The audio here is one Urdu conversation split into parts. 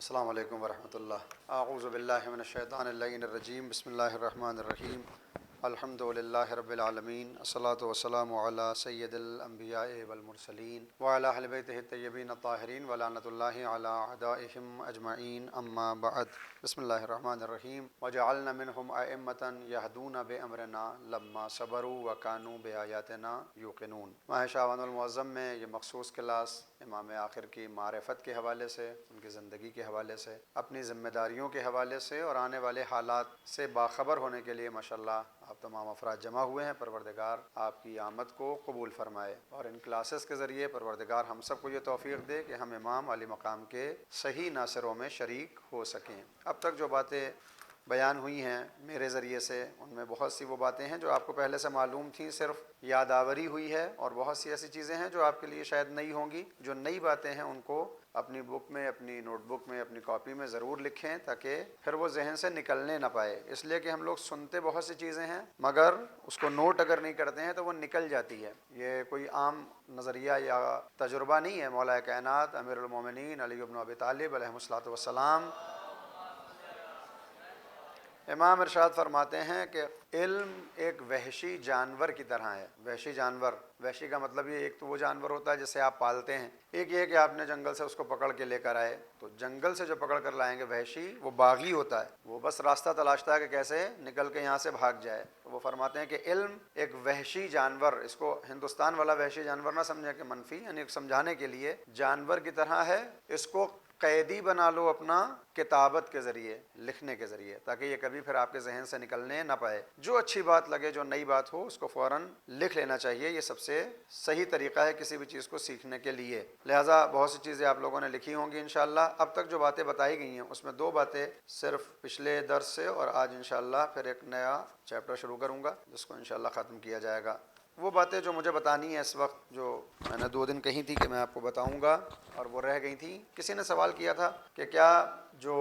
السلام علیکم ورحمۃ اللہ۔ اعوذ باللہ من الشیطان اللعین الرجیم، بسم اللہ الرحمن الرحیم۔ الحمد للہ رب العالمین، الصلاۃ والسلام علی سید الانبیاء والمرسلین وعلی اہل بیتہ الطیبین الطاہرین ولعنۃ اللہ علی اعدائہم اجمعین، اما بعد۔ بسم اللہ الرحمن الرحیم۔ وجعلنا منہم ائمۃ یہدون بامرنا لما صبروا وکانوا بآیاتنا یوقنون۔ ماہ شعبان المعظم میں یہ مخصوص کلاس امام آخر کی معرفت کے حوالے سے، ان کی زندگی کے حوالے سے، اپنی ذمہ داریوں کے حوالے سے اور آنے والے حالات سے باخبر ہونے کے لیے ماشاءاللہ آپ تمام افراد جمع ہوئے ہیں۔ پروردگار آپ کی آمد کو قبول فرمائے اور ان کلاسز کے ذریعے پروردگار ہم سب کو یہ توفیق دے کہ ہم امام علی مقام کے صحیح ناصروں میں شریک ہو سکیں۔ اب تک جو باتیں بیان ہوئی ہیں میرے ذریعے سے، ان میں بہت سی وہ باتیں ہیں جو آپ کو پہلے سے معلوم تھیں، صرف یادآوری ہوئی ہے، اور بہت سی ایسی چیزیں ہیں جو آپ کے لیے شاید نئی ہوں گی۔ جو نئی باتیں ہیں ان کو اپنی بک میں، اپنی نوٹ بک میں، اپنی کاپی میں ضرور لکھیں تاکہ پھر وہ ذہن سے نکلنے نہ پائے، اس لیے کہ ہم لوگ سنتے بہت سی چیزیں ہیں مگر اس کو نوٹ اگر نہیں کرتے ہیں تو وہ نکل جاتی ہے۔ یہ کوئی عام نظریہ یا تجربہ نہیں ہے۔ مولا کائنات امیر المومنین علی بن ابی طالب علیہ الصلوۃ والسلام امام ارشاد فرماتے ہیں کہ علم ایک وحشی جانور کی طرح ہے۔ وحشی جانور، وحشی کا مطلب یہ ایک تو وہ جانور ہوتا ہے جسے آپ پالتے ہیں، ایک یہ ہے کہ آپ نے جنگل سے اس کو پکڑ کے لے کر آئے، تو جنگل سے جو پکڑ کر لائیں گے وحشی، وہ باغی ہوتا ہے، وہ بس راستہ تلاشتا ہے کہ کیسے نکل کے یہاں سے بھاگ جائے۔ تو وہ فرماتے ہیں کہ علم ایک وحشی جانور، اس کو ہندوستان والا وحشی جانور نہ سمجھیں کہ منفی، یعنی سمجھانے کے لیے جانور کی طرح ہے، اس کو قیدی بنا لو اپنا کتابت کے ذریعے، لکھنے کے ذریعے، تاکہ یہ کبھی پھر آپ کے ذہن سے نکلنے نہ پائے۔ جو اچھی بات لگے، جو نئی بات ہو، اس کو فوراً لکھ لینا چاہیے۔ یہ سب سے صحیح طریقہ ہے کسی بھی چیز کو سیکھنے کے لیے۔ لہٰذا بہت سی چیزیں آپ لوگوں نے لکھی ہوں گی انشاءاللہ۔ اب تک جو باتیں بتائی گئی ہیں اس میں دو باتیں صرف پچھلے درس سے، اور آج انشاءاللہ پھر ایک نیا چیپٹر شروع کروں گا جس کو انشاءاللہ ختم کیا جائے گا۔ وہ باتیں جو مجھے بتانی ہے اس وقت، جو میں نے 2 دن کہی تھی کہ میں آپ کو بتاؤں گا اور وہ رہ گئی تھیں۔ کسی نے سوال کیا تھا کہ کیا جو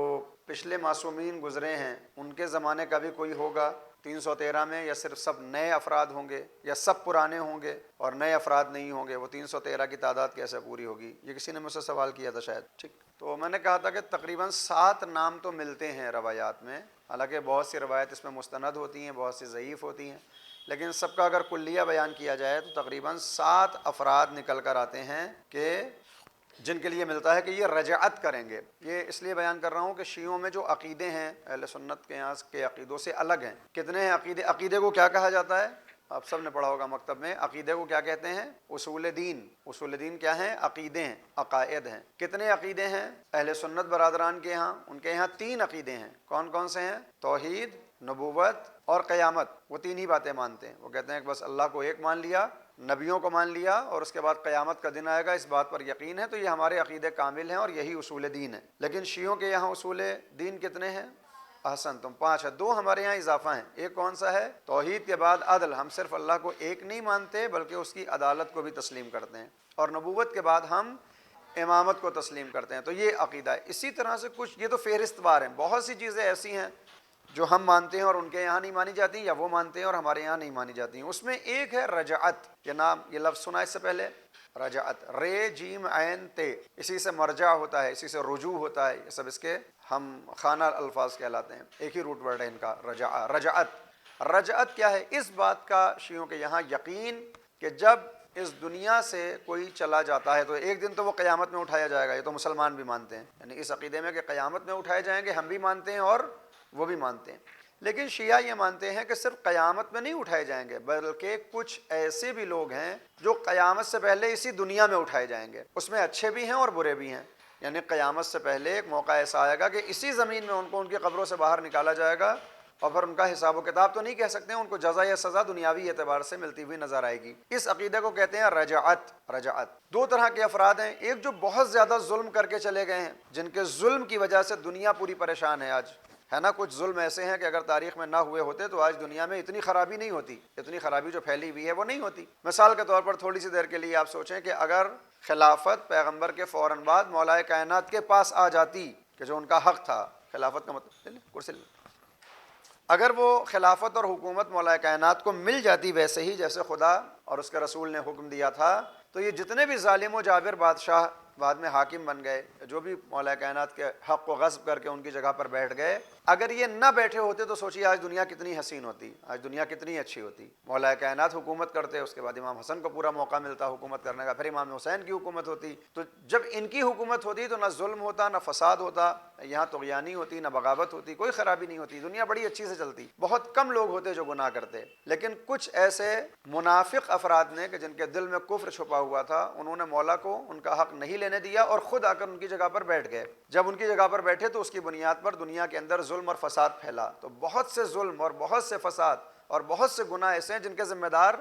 پچھلے معصومین گزرے ہیں ان کے زمانے کا بھی کوئی ہوگا 313 میں، یا صرف سب نئے افراد ہوں گے، یا سب پرانے ہوں گے اور نئے افراد نہیں ہوں گے؟ وہ 313 کی تعداد کیسے پوری ہوگی؟ یہ کسی نے مجھ سے سوال کیا تھا شاید۔ ٹھیک، تو میں نے کہا تھا کہ تقریباً 7 نام تو ملتے ہیں روایات میں، حالانکہ بہت سی روایت اس میں مستند ہوتی ہیں، بہت سی ضعیف ہوتی ہیں، لیکن سب کا اگر کلیہ بیان کیا جائے تو تقریباً 7 افراد نکل کر آتے ہیں کہ جن کے لیے ملتا ہے کہ یہ رجعت کریں گے۔ یہ اس لیے بیان کر رہا ہوں کہ شیعوں میں جو عقیدے ہیں اہل سنت کے یہاں کے عقیدوں سے الگ ہیں۔ کتنے ہیں عقیدے؟ عقیدے کو کیا کہا جاتا ہے؟ آپ سب نے پڑھا ہوگا مکتب میں، عقیدے کو کیا کہتے ہیں؟ اصول دین۔ اصول دین کیا ہیں؟ عقیدے ہیں، عقائد ہیں۔ کتنے عقیدے ہیں اہل سنت برادران کے یہاں؟ ان کے یہاں 3 عقیدے ہیں۔ کون کون سے ہیں؟ توحید، نبوت اور قیامت۔ وہ 3 ہی باتیں مانتے ہیں۔ وہ کہتے ہیں کہ بس اللہ کو ایک مان لیا، نبیوں کو مان لیا، اور اس کے بعد قیامت کا دن آئے گا، اس بات پر یقین ہے، تو یہ ہمارے عقیدے کامل ہیں اور یہی اصول دین ہے۔ لیکن شیعوں کے یہاں اصول دین کتنے ہیں؟ احسن، تم 5 ہے، 2 ہمارے یہاں اضافہ ہیں۔ ایک کون سا ہے؟ توحید کے بعد عدل، ہم صرف اللہ کو ایک نہیں مانتے بلکہ اس کی عدالت کو بھی تسلیم کرتے ہیں، اور نبوت کے بعد ہم امامت کو تسلیم کرتے ہیں۔ تو یہ عقیدہ ہے۔ اسی طرح سے کچھ، یہ تو فہرست وار ہیں، بہت سی چیزیں ایسی ہیں جو ہم مانتے ہیں اور ان کے یہاں نہیں مانی جاتی، یا وہ مانتے ہیں اور ہمارے یہاں نہیں مانی جاتی ہیں۔ اس میں ایک ہے رجعت۔ یہ نام، یہ لفظ سنا اس سے پہلے؟ رجعت، رے جیم عین تے، اسی سے مرجع ہوتا ہے، اسی سے رجوع ہوتا ہے، یہ سب اس کے ہم خانہ الفاظ کہلاتے ہیں۔ ایک ہی روٹ ورڈ ہے ان کا، رجعت۔ رجعت کیا ہے؟ اس بات کا شیعوں کے یہاں یقین کہ جب اس دنیا سے کوئی چلا جاتا ہے تو ایک دن تو وہ قیامت میں اٹھایا جائے گا۔ یہ تو مسلمان بھی مانتے ہیں، یعنی اس عقیدے میں کہ قیامت میں اٹھائے جائیں گے ہم بھی مانتے ہیں اور وہ بھی مانتے ہیں۔ لیکن شیعہ یہ مانتے ہیں کہ صرف قیامت میں نہیں اٹھائے جائیں گے، بلکہ کچھ ایسے بھی لوگ ہیں جو قیامت سے پہلے اسی دنیا میں اٹھائے جائیں گے۔ اس میں اچھے بھی ہیں اور برے بھی ہیں، یعنی قیامت سے پہلے ایک موقع ایسا آئے گا کہ اسی زمین میں ان کو ان کی قبروں سے باہر نکالا جائے گا، اور پھر ان کا حساب و کتاب تو نہیں کہہ سکتے ہیں، ان کو جزا یا سزا دنیاوی اعتبار سے ملتی ہوئی نظر آئے گی۔ اس عقیدے کو کہتے ہیں رجعت۔ رجعت 2 طرح کے افراد ہیں، ایک جو بہت زیادہ ظلم کر کے چلے گئے ہیں، جن کے ظلم کی وجہ سے دنیا پوری پریشان ہے آج، ہے نا؟ کچھ ظلم ایسے ہیں کہ اگر تاریخ میں نہ ہوئے ہوتے تو آج دنیا میں اتنی خرابی نہیں ہوتی، اتنی خرابی جو پھیلی ہوئی ہے وہ نہیں ہوتی۔ مثال کے طور پر تھوڑی سی دیر کے لیے آپ سوچیں کہ اگر خلافت پیغمبر کے فوراً بعد مولا کائنات کے پاس آ جاتی، کہ جو ان کا حق تھا، خلافت کا مطلب کرسی، اگر وہ خلافت اور حکومت مولا کائنات کو مل جاتی ویسے ہی جیسے خدا اور اس کے رسول نے حکم دیا تھا، تو یہ جتنے بھی ظالم و جابر بادشاہ بعد میں حاکم بن گئے، جو بھی مولا کائنات کے حق کو غصب کر کے ان کی جگہ پر بیٹھ گئے، اگر یہ نہ بیٹھے ہوتے تو سوچیے آج دنیا کتنی حسین ہوتی، آج دنیا کتنی اچھی ہوتی۔ مولا کائنات حکومت کرتے، اس کے بعد امام حسن کو پورا موقع ملتا حکومت کرنے کا، پھر امام حسین کی حکومت ہوتی، تو جب ان کی حکومت ہوتی تو نہ ظلم ہوتا، نہ فساد ہوتا، یہاں طغیانی ہوتی، نہ بغاوت ہوتی، کوئی خرابی نہیں ہوتی، دنیا بڑی اچھی سے چلتی، بہت کم لوگ ہوتے جو گناہ کرتے۔ لیکن کچھ ایسے منافق افراد نے کہ جن کے دل میں کفر چھپا ہوا تھا، انہوں نے مولا کو ان کا حق نہیں لینے دیا اور خود آ کر ان کی جگہ پر بیٹھ گئے۔ جب ان کی جگہ پر بیٹھے تو اس کی بنیاد پر دنیا کے اندر ظلم اور فساد پھیلا، تو بہت سے ظلم اور بہت سے فساد اور بہت سے گناہ ایسے ہیں جن کے ذمہ دار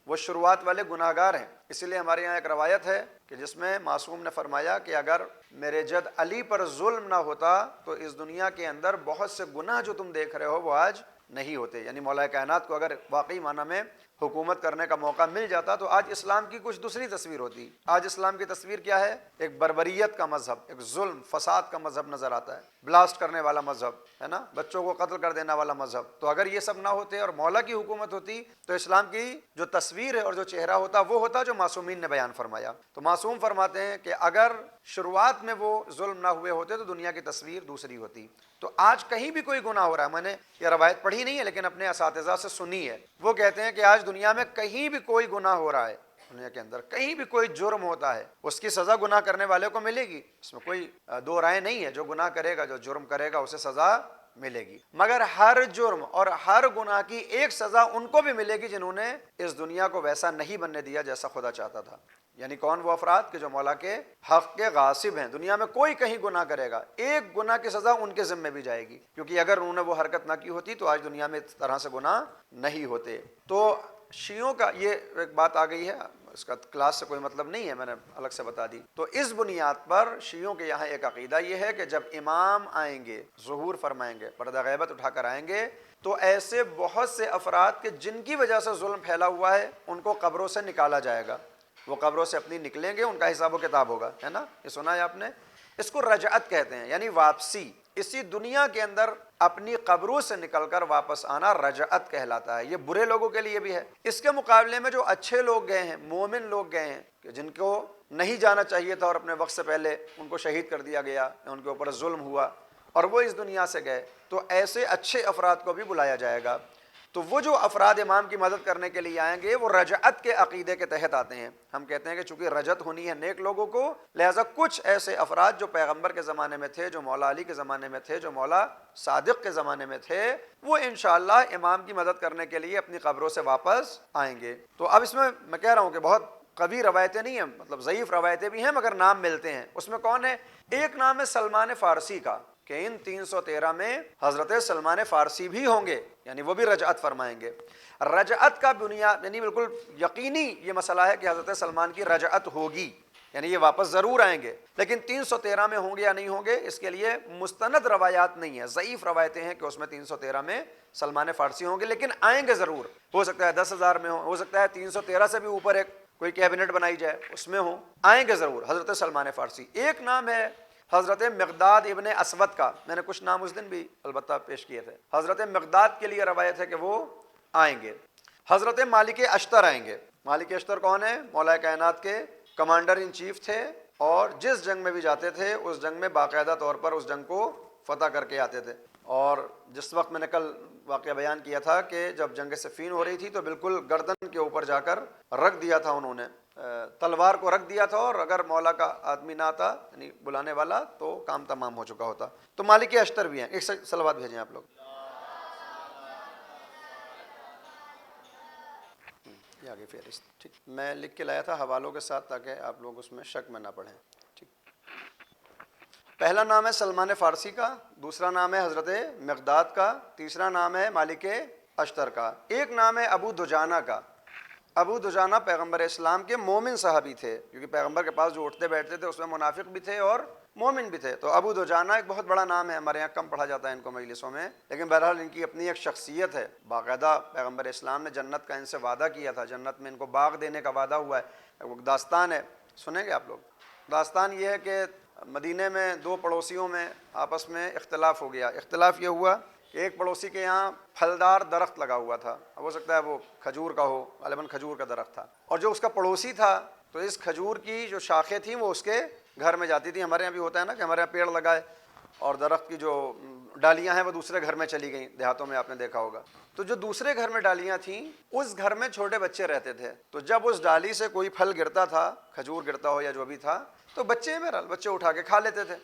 وہ شروعات والے گناہ گار ہیں۔ اسی لیے ہمارے یہاں ایک روایت ہے کہ جس میں معصوم نے فرمایا کہ اگر میرے جد علی پر ظلم نہ ہوتا تو اس دنیا کے اندر بہت سے گناہ جو تم دیکھ رہے ہو وہ آج نہیں ہوتے۔ یعنی مولا کائنات کو اگر واقعی معنی میں حکومت کرنے کا موقع مل جاتا تو آج اسلام کی کچھ دوسری تصویر ہوتی۔ آج اسلام کی تصویر کیا ہے؟ ایک بربریت کا مذہب، ایک ظلم فساد کا مذہب نظر آتا ہے، بلاسٹ کرنے والا مذہب ہے نا، بچوں کو قتل کر دینے والا مذہب۔ تو اگر یہ سب نہ ہوتے اور مولا کی حکومت ہوتی تو اسلام کی جو تصویر ہے اور جو چہرہ ہوتا وہ ہوتا جو معصومین نے بیان فرمایا۔ تو معصوم فرماتے ہیں کہ اگر شروعات میں وہ ظلم نہ ہوئے ہوتے تو دنیا کی تصویر دوسری ہوتی۔ تو آج کہیں بھی کوئی گناہ ہو رہا ہے، میں نے یہ روایت پڑھی نہیں ہے لیکن اپنے اساتذہ سے سنی ہے، وہ کہتے ہیں کہ آج دنیا میں کہیں بھی کوئی گناہ ہو رہا ہے، دنیا کے اندر کہیں بھی کوئی جرم ہوتا ہے، اس کی سزا گناہ کرنے والے کو ملے گی، اس میں کوئی دو رائے نہیں ہے، جو گناہ کرے گا، جو جرم کرے گا اسے سزا ملے گی، مگر ہر جرم اور ہر گناہ کی ایک سزا ان کو بھی ملے گی جنہوں نے اس دنیا کو ویسا نہیں بننے دیا جیسا خدا چاہتا تھا۔ یعنی کون؟ وہ افراد کہ جو مولا کے حق کے غاصب ہیں۔ دنیا میں کوئی کہیں گناہ کرے گا، ایک گناہ کی سزا ان کے ذمے بھی جائے گی، کیونکہ اگر انہوں نے وہ حرکت نہ کی ہوتی تو آج دنیا میں اس طرح سے گناہ نہیں ہوتے۔ تو شیعوں کا یہ ایک بات آ گئی ہے، اس کا کلاس سے کوئی مطلب نہیں ہے، میں نے الگ سے بتا دی۔ تو اس بنیاد پر شیعوں کے یہاں ایک عقیدہ یہ ہے کہ جب امام آئیں گے، ظہور فرمائیں گے، پردہ غیبت اٹھا کر آئیں گے، تو ایسے بہت سے افراد کہ جن کی وجہ سے ظلم پھیلا ہوا ہے ان کو قبروں سے نکالا جائے گا، وہ قبروں سے اپنی نکلیں گے، ان کا حساب و کتاب ہوگا، ہے نا، یہ سنا ہے آپ نے۔ اس کو رجعت کہتے ہیں، یعنی واپسی، اسی دنیا کے اندر اپنی قبروں سے نکل کر واپس آنا رجعت کہلاتا ہے۔ یہ برے لوگوں کے لیے بھی ہے۔ اس کے مقابلے میں جو اچھے لوگ گئے ہیں، مومن لوگ گئے ہیں کہ جن کو نہیں جانا چاہیے تھا اور اپنے وقت سے پہلے ان کو شہید کر دیا گیا، ان کے اوپر ظلم ہوا اور وہ اس دنیا سے گئے، تو ایسے اچھے افراد کو بھی بلایا جائے گا۔ تو وہ جو افراد امام کی مدد کرنے کے لیے آئیں گے وہ رجعت کے عقیدے کے تحت آتے ہیں۔ ہم کہتے ہیں کہ چونکہ رجعت ہونی ہے نیک لوگوں کو، لہٰذا کچھ ایسے افراد جو پیغمبر کے زمانے میں تھے، جو مولا علی کے زمانے میں تھے، جو مولا صادق کے زمانے میں تھے، وہ انشاءاللہ امام کی مدد کرنے کے لیے اپنی قبروں سے واپس آئیں گے۔ تو اب اس میں کہہ رہا ہوں کہ بہت قوی روایتیں نہیں ہیں، مطلب ضعیف روایتیں بھی ہیں مگر نام ملتے ہیں۔ اس میں کون ہے؟ ایک نام ہے سلمان فارسی کا، کہ ان 313 میں حضرت سلمان فارسی بھی ہوں گے، یعنی وہ بھی رجعت فرمائیں گے۔ رجعت کا بنیاد یعنی بالکل یقینی یہ مسئلہ ہے کہ حضرت سلمان کی رجعت ہوگی، یعنی یہ واپس ضرور آئیں گے، لیکن 313 میں ہوں گے یا نہیں ہوں گے اس کے لیے مستند روایات نہیں ہیں، ضعیف روایتیں ہیں کہ اس میں 313 میں سلمان فارسی ہوں گے، لیکن آئیں گے ضرور۔ ہو سکتا ہے 10,000 میں ہو سکتا ہے 313 سے بھی اوپر ایک کوئی کیبنٹ بنائی جائے اس میں ہوں، آئیں گے ضرور حضرت سلمان فارسی۔ ایک نام ہے حضرت مقداد ابن اسود کا، میں نے کچھ نام اس دن بھی البتہ پیش کیے تھے۔ حضرت مقداد کے لیے روایت ہے کہ وہ آئیں گے۔ حضرت مالک اشتر آئیں گے۔ مالک اشتر کون ہے؟ مولا کائنات کے کمانڈر ان چیف تھے، اور جس جنگ میں بھی جاتے تھے اس جنگ میں باقاعدہ طور پر اس جنگ کو فتح کر کے آتے تھے۔ اور جس وقت میں نے کل واقعہ بیان کیا تھا کہ جب جنگ صفین ہو رہی تھی تو بالکل گردن کے اوپر جا کر رکھ دیا تھا، انہوں نے تلوار کو رکھ دیا تھا، اور اگر مولا کا آدمی نہ آتا یعنی بلانے والا تو کام تمام ہو چکا ہوتا۔ تو مالک اشتر بھی ہیں۔ ایک صلوات بھیجیں آپ لوگ۔ یہ آگے فہرست ٹھیک میں لکھ کے لایا تھا حوالوں کے ساتھ تاکہ آپ لوگ اس میں شک میں نہ پڑھیں۔ ٹھیک، پہلا نام ہے سلمان فارسی کا، دوسرا نام ہے حضرت مقداد کا، تیسرا نام ہے مالک اشتر کا، ایک نام ہے ابو دجانہ کا۔ ابو دجانہ پیغمبر اسلام کے مومن صحابی تھے، کیونکہ پیغمبر کے پاس جو اٹھتے بیٹھتے تھے اس میں منافق بھی تھے اور مومن بھی تھے۔ تو ابو دجانہ ایک بہت بڑا نام ہے، ہمارے یہاں کم پڑھا جاتا ہے ان کو مجلسوں میں، لیکن بہرحال ان کی اپنی ایک شخصیت ہے۔ باقاعدہ پیغمبر اسلام نے جنت کا ان سے وعدہ کیا تھا، جنت میں ان کو باغ دینے کا وعدہ ہوا ہے۔ وہ داستان ہے، سنیں گے آپ لوگ؟ داستان یہ ہے کہ مدینے میں دو پڑوسیوں میں آپس میں اختلاف ہو گیا۔ اختلاف یہ ہوا کہ ایک پڑوسی کے یہاں پھلدار درخت لگا ہوا تھا، اب ہو سکتا ہے وہ کھجور کا ہو، غالباً کھجور کا درخت تھا، اور جو اس کا پڑوسی تھا تو اس کھجور کی جو شاخیں تھیں وہ اس کے گھر میں جاتی تھی. ہمارے یہاں بھی ہوتا ہے نا کہ ہمارے یہاں پیڑ لگائے اور درخت کی جو ڈالیاں ہیں وہ دوسرے گھر میں چلی گئیں. دیہاتوں میں آپ نے دیکھا ہوگا. تو جو دوسرے گھر میں ڈالیاں تھیں اس گھر میں چھوٹے بچے رہتے تھے. تو جب اس ڈالی سے کوئی پھل گرتا تھا, کھجور گرتا ہو یا جو بھی تھا, تو بچے اٹھا کے کھا لیتے تھے.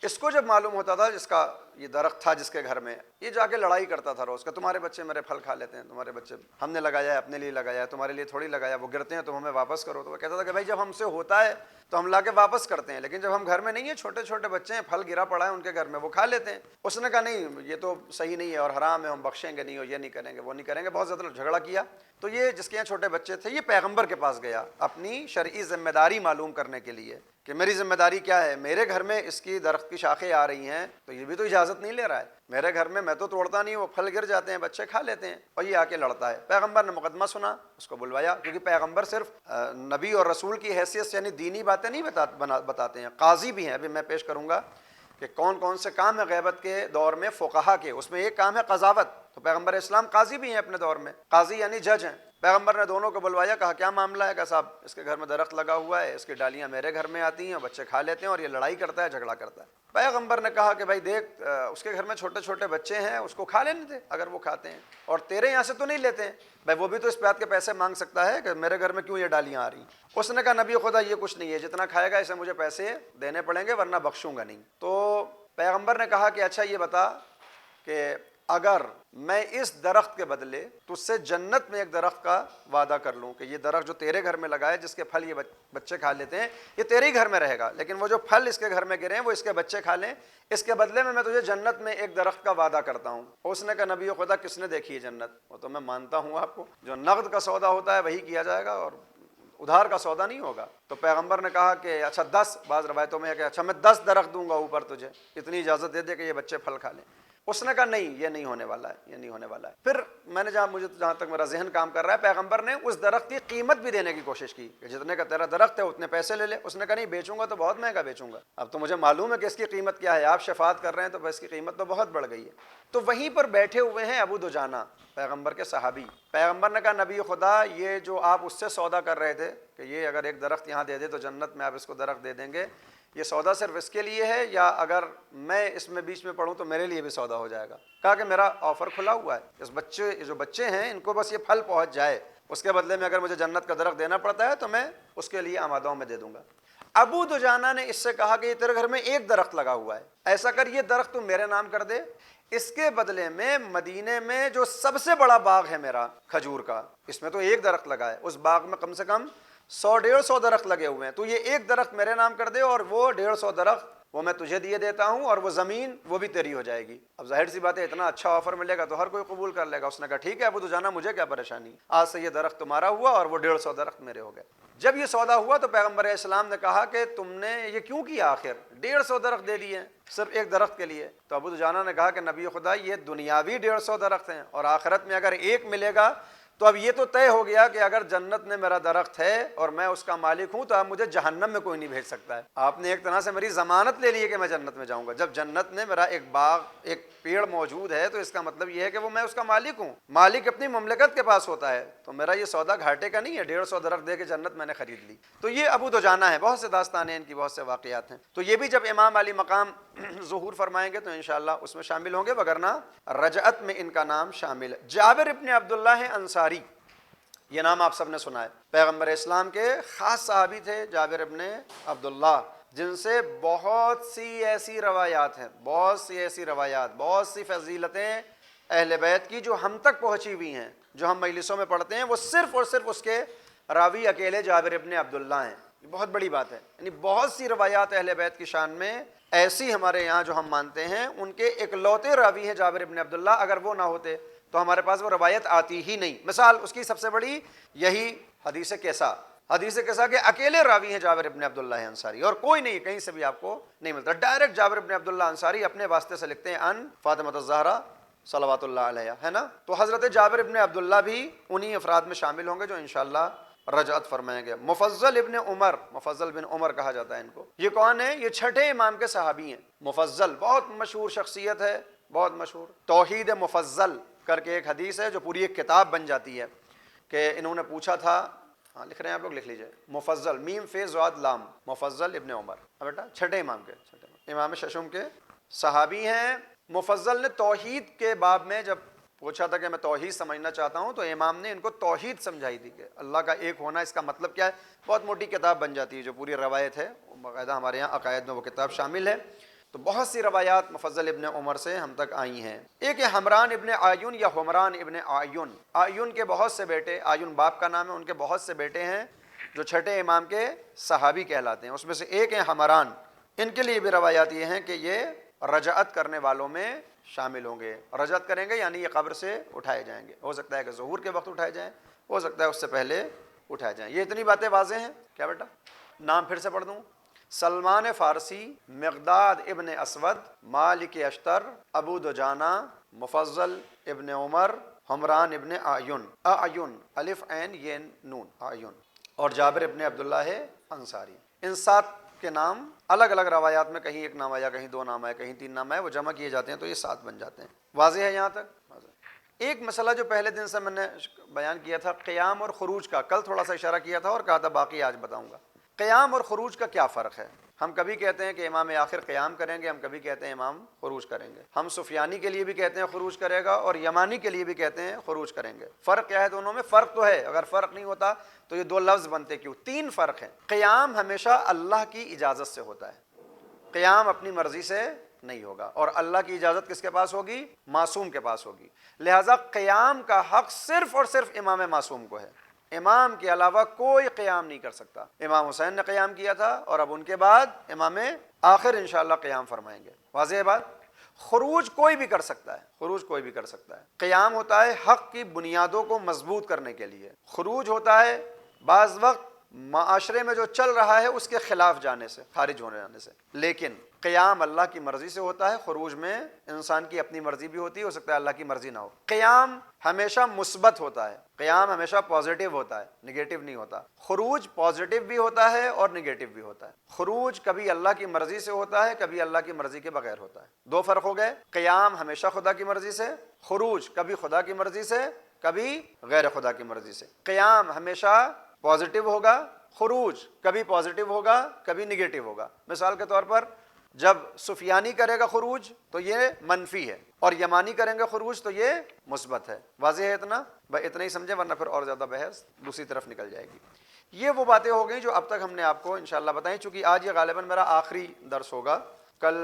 اس کو جب معلوم ہوتا تھا جس کا یہ درخت تھا جس کے گھر میں, یہ جا کے لڑائی کرتا تھا روز کا, تمہارے بچے میرے پھل کھا لیتے ہیں, تمہارے بچے, ہم نے لگایا ہے اپنے لیے لگایا ہے, تمہارے لیے تھوڑی لگایا, وہ گرتے ہیں تم ہمیں واپس کرو. تو وہ کہتا تھا کہ بھائی جب ہم سے ہوتا ہے تو ہم لا کے واپس کرتے ہیں, لیکن جب ہم گھر میں نہیں ہیں, چھوٹے چھوٹے بچے ہیں, پھل گرا پڑا ہے ان کے گھر میں, وہ کھا لیتے ہیں. اس نے کہا نہیں یہ تو صحیح نہیں ہے اور حرام ہے, ہم بخشیں گے نہیں, اور یہ نہیں کریں گے وہ نہیں کریں گے. بہت زیادہ جھگڑا کیا. تو یہ جس کے یہاں چھوٹے بچے تھے یہ پیغمبر کے پاس گیا اپنی شرعی ذمہ داری معلوم کرنے کے لیے کہ میری ذمہ داری کیا ہے. میرے گھر میں اس کی درخت کی شاخیں آ رہی ہیں تو یہ بھی تو اجازت نہیں لے رہا ہے. میرے گھر میں تو توڑتا نہیں, وہ پھل گر جاتے ہیں, بچے کھا لیتے ہیں, اور یہ آ کے لڑتا ہے. پیغمبر نے مقدمہ سنا, اس کو بلوایا, کیونکہ پیغمبر صرف نبی اور رسول کی حیثیت سے یعنی دینی باتیں نہیں بتاتے ہیں, قاضی بھی ہیں. ابھی میں پیش کروں گا کہ کون کون سے کام ہے غیبت کے دور میں فقہا کے, اس میں ایک کام ہے قضاوت. تو پیغمبر اسلام قاضی بھی ہیں اپنے دور میں, قاضی یعنی جج ہیں. پیغمبر نے دونوں کو بلوایا, کہا کیا معاملہ ہے؟ کہا صاحب اس کے گھر میں درخت لگا ہوا ہے, اس کی ڈالیاں میرے گھر میں آتی ہیں اور بچے کھا لیتے ہیں اور یہ لڑائی کرتا ہے, جھگڑا کرتا ہے. پیغمبر نے کہا کہ بھائی دیکھ اس کے گھر میں چھوٹے چھوٹے بچے ہیں, اس کو کھا لینے دے اگر وہ کھاتے ہیں, اور تیرے یہاں سے تو نہیں لیتے ہیں. بھائی وہ بھی تو اس بات کے پیسے مانگ سکتا ہے کہ میرے گھر میں کیوں یہ ڈالیاں آ رہی ہیں. اس نے کہا نبی خدا یہ کچھ نہیں ہے, جتنا کھائے گا اسے مجھے پیسے دینے پڑیں گے ورنہ بخشوں گا نہیں. تو پیغمبر نے کہا کہ اچھا یہ بتا کہ اگر میں اس درخت کے بدلے تجھ سے جنت میں ایک درخت کا وعدہ کر لوں کہ یہ درخت جو تیرے گھر میں لگا ہے جس کے پھل یہ بچے کھا لیتے ہیں یہ تیرے ہی گھر میں رہے گا, لیکن وہ جو پھل اس کے گھر میں گرے ہیں وہ اس کے بچے کھا لیں, اس کے بدلے میں تجھے جنت میں ایک درخت کا وعدہ کرتا ہوں. اس نے کہا نبی خدا کس نے دیکھی ہے جنت؟ وہ تو میں مانتا ہوں آپ کو, جو نقد کا سودا ہوتا ہے وہی کیا جائے گا اور ادھار کا سودا نہیں ہوگا. تو پیغمبر نے کہا کہ اچھا 10, بعض روایتوں میں ہے کہ اچھا میں 10 درخت دوں گا اوپر تجھے, اتنی اجازت دے دے کہ یہ بچے پھل کھا لیں. اس نے کہا نہیں یہ نہیں ہونے والا ہے, یہ نہیں ہونے والا ہے. پھر میں نے جہاں تک میرا ذہن کام کر رہا ہے, پیغمبر نے اس درخت کی قیمت بھی دینے کی کوشش کی کہ جتنے کا تیرا درخت ہے اتنے پیسے لے لے. اس نے کہا نہیں بیچوں گا تو بہت مہنگا بیچوں گا, اب تو مجھے معلوم ہے کہ اس کی قیمت کیا ہے, آپ شفاعت کر رہے ہیں تو اس کی قیمت تو بہت بڑھ گئی ہے. تو وہیں پر بیٹھے ہوئے ہیں ابو دجانہ پیغمبر کے صحابی. پیغمبر نے کہا نبی خدا یہ جو آپ اس سے سودا کر رہے تھے کہ یہ اگر ایک درخت یہاں دے دے تو جنت میں آپ اس کو درخت دے دیں گے, یہ سودا صرف اس کے لیے ہے یا اگر میں اس میں بیچ میں پڑھوں تو میرے لیے بھی سودا ہو جائے گا؟ کہا کہ میرا آفر کھلا ہوا ہے, اس جو بچے ہیں ان کو بس یہ پھل پہنچ جائے, اس کے بدلے میں اگر مجھے جنت کا درخت دینا پڑتا ہے تو میں اس کے لیے آمادہ ہوں, میں دے دوں گا. ابو دجانہ نے اس سے کہا کہ یہ تیرے گھر میں ایک درخت لگا ہوا ہے, ایسا کر یہ درخت تو میرے نام کر دے, اس کے بدلے میں مدینے میں جو سب سے بڑا باغ ہے میرا کھجور کا, اس میں تو ایک درخت لگا ہے, اس باغ میں کم سے کم 100-150 درخت لگے ہوئے ہیں, تو یہ ایک درخت میرے نام کر دے اور وہ 150 درخت وہ میں تجھے دیے دیتا ہوں, اور وہ زمین وہ بھی تیری ہو جائے گی. اب ظاہر سی بات ہے اتنا اچھا آفر ملے گا تو ہر کوئی قبول کر لے گا. اس نے کہا ٹھیک ہے ابو دجانہ مجھے کیا پریشانی, آج سے یہ درخت تمہارا ہوا اور وہ 150 درخت میرے ہو گئے. جب یہ سودا ہوا تو پیغمبر اسلام نے کہا کہ تم نے یہ کیوں کیا, آخر 150 درخت دے دیے صرف ایک درخت کے لیے. تو ابو دجانہ نے کہا کہ نبی خدا یہ دنیاوی 150 درخت ہیں اور آخرت میں اگر ایک ملے گا تو اب یہ تو طے ہو گیا کہ اگر جنت میں میرا درخت ہے اور میں اس کا مالک ہوں تو اب مجھے جہنم میں کوئی نہیں بھیج سکتا ہے. آپ نے ایک طرح سے میری ضمانت لے لی ہے کہ میں جنت میں جاؤں گا. جب جنت میں میرا ایک باغ ایک پیڑ موجود ہے تو اس کا مطلب یہ ہے کہ وہ میں اس کا مالک ہوں, مالک اپنی مملکت کے پاس ہوتا ہے. تو میرا یہ سودا گھاٹے کا نہیں ہے, 150 درخت دے کے جنت میں نے خرید لی. تو یہ ابو دجانہ ہے, بہت سے داستانیں ان کی, بہت سے واقعات ہیں. تو یہ بھی جب امام علی مقام ظہور فرمائیں گے تو انشاءاللہ اس میں شامل ہوں گے, وگرنہ رجعت میں ان کا نام شامل ہے. جابر ابن عبداللہ انصاری, یہ نام آپ سب نے سنا ہے, پیغمبر اسلام کے خاص صحابی تھے جابر ابن عبداللہ, جن سے بہت سی ایسی روایات ہیں, بہت سی فضیلتیں اہل بیت کی جو ہم تک پہنچی ہوئی ہیں, جو ہم مجلسوں میں پڑھتے ہیں, وہ صرف اور صرف اس کے راوی اکیلے جابر ابن عبداللہ ہیں. یہ بہت بڑی بات ہے, یعنی بہت سی روایات اہل بیت کی شان میں ایسی ہمارے یہاں جو ہم مانتے ہیں ان کے اکلوتے راوی ہیں جابر ابن عبداللہ. اگر وہ نہ ہوتے تو ہمارے پاس وہ روایت آتی ہی نہیں. مثال اس کی سب سے بڑی یہی حدیث کیسا کے اکیلے راوی ہیں جابر ابن عبداللہ انصاری, اور کوئی نہیں, کہیں سے بھی آپ کو نہیں ملتا. ڈائریکٹ جابر ابن عبداللہ انصاری اپنے واسطے سے لکھتے ہیں ان فاطمہ الزہرا صلوات اللہ علیہ, ہے نا. تو حضرت جابر ابن عبداللہ بھی انہی افراد میں شامل ہوں گے جو انشاءاللہ رجعت فرمائیں گے. مفضل بن عمر کہا جاتا ہے ان کو. یہ کون ہے؟ یہ چھٹے امام کے صحابی ہیں. مفضل بہت مشہور شخصیت ہے, بہت مشہور. توحید مفضل کر کے ایک حدیث ہے جو پوری ایک کتاب بن جاتی ہے, کہ انہوں نے پوچھا تھا ہاں لکھ رہے ہیں آپ لوگ، لکھ لیجئے. مفضل میم فے ضاد لام، مفضل ابن عمر. اب بیٹا چھٹے امام کے، امام ششم کے صحابی ہیں. مفضل نے توحید کے باب میں جب پوچھا تھا کہ میں توحید سمجھنا چاہتا ہوں، تو امام نے ان کو توحید سمجھائی تھی کہ اللہ کا ایک ہونا اس کا مطلب کیا ہے. بہت موٹی کتاب بن جاتی ہے جو پوری روایت ہے، باقاعدہ ہمارے یہاں عقائد میں وہ کتاب شامل ہے. تو بہت سی روایات مفضل ابن عمر سے ہم تک آئی ہیں. ایک ہے حمران ابن آیون یا حمران ابن آیون. آیون کے بہت سے بیٹے، آیون باپ کا نام ہے، ان کے بہت سے بیٹے ہیں جو چھٹے امام کے صحابی کہلاتے ہیں. اس میں سے ایک ہے حمران. ان کے لیے بھی روایات یہ ہیں کہ یہ رجعت کرنے والوں میں شامل ہوں گے. رجعت کریں گے یعنی یہ قبر سے اٹھائے جائیں گے. ہو سکتا ہے کہ ظہور کے وقت اٹھائے جائیں، ہو سکتا ہے اس سے پہلے اٹھائے جائیں. یہ اتنی باتیں واضح ہیں. کیا بیٹا نام پھر سے پڑھ دوں؟ سلمان فارسی، مقداد ابن اسود، مالک اشتر، ابو دجانہ، مفضل ابن عمر، حمران ابن آیون، آیون الف عین ین نون آیون، اور جابر ابن عبداللہ انصاری. ان 7 کے نام الگ الگ روایات میں کہیں ایک نام آیا، کہیں 2 نام آئے، کہیں 3 نام آئے، وہ جمع کیے جاتے ہیں تو یہ 7 بن جاتے ہیں. واضح ہے یہاں تک؟ واضح. ایک مسئلہ جو پہلے دن سے میں نے بیان کیا تھا قیام اور خروج کا، کل تھوڑا سا اشارہ کیا تھا اور کہا تھا باقی آج بتاؤں گا. قیام اور خروج کا کیا فرق ہے؟ ہم کبھی کہتے ہیں کہ امام آخر قیام کریں گے، ہم کبھی کہتے ہیں امام خروج کریں گے. ہم سفیانی کے لیے بھی کہتے ہیں خروج کرے گا، اور یمانی کے لیے بھی کہتے ہیں خروج کریں گے. فرق کیا ہے دونوں میں؟ فرق تو ہے، اگر فرق نہیں ہوتا تو یہ 2 لفظ بنتے کیوں؟ 3 فرق ہیں. قیام ہمیشہ اللہ کی اجازت سے ہوتا ہے، قیام اپنی مرضی سے نہیں ہوگا، اور اللہ کی اجازت کس کے پاس ہوگی؟ معصوم کے پاس ہوگی. لہٰذا قیام کا حق صرف اور صرف امام معصوم کو ہے. امام کے علاوہ کوئی قیام نہیں کر سکتا. امام حسین نے قیام کیا تھا، اور اب ان کے بعد امام آخر انشاءاللہ قیام فرمائیں گے. واضح ہے بات؟ خروج کوئی بھی کر سکتا ہے، خروج کوئی بھی کر سکتا ہے. قیام ہوتا ہے حق کی بنیادوں کو مضبوط کرنے کے لیے. خروج ہوتا ہے بعض وقت معاشرے میں جو چل رہا ہے اس کے خلاف جانے سے، خارج ہونے جانے سے. لیکن قیام اللہ کی مرضی سے ہوتا ہے. خروج میں انسان کی اپنی مرضی بھی ہوتی ہے، ہو سکتا ہے اللہ کی مرضی نہ ہو. قیام ہمیشہ مثبت ہوتا ہے، قیام ہمیشہ پازیٹیو ہوتا ہے، نگیٹو نہیں ہوتا. خروج پازیٹیو بھی ہوتا ہے اور نگیٹو بھی ہوتا ہے. خروج کبھی اللہ کی مرضی سے ہوتا ہے، کبھی اللہ کی مرضی کے بغیر ہوتا ہے. 2 فرق ہو گئے. قیام ہمیشہ خدا کی مرضی سے، خروج کبھی خدا کی مرضی سے، کبھی غیر خدا کی مرضی سے. قیام ہمیشہ پازیٹیو ہوگا، خروج کبھی پازیٹیو ہوگا، کبھی نگیٹو ہوگا. مثال کے طور پر جب سفیانی کرے گا خروج تو یہ منفی ہے، اور یمانی کریں گے خروج تو یہ مثبت ہے. واضح ہے اتنا؟ بھائی اتنا ہی سمجھے، ورنہ پھر اور زیادہ بحث دوسری طرف نکل جائے گی. یہ وہ باتیں ہو گئیں جو اب تک ہم نے آپ کو انشاءاللہ بتائیں. چونکہ آج یہ غالباً میرا آخری درس ہوگا. کل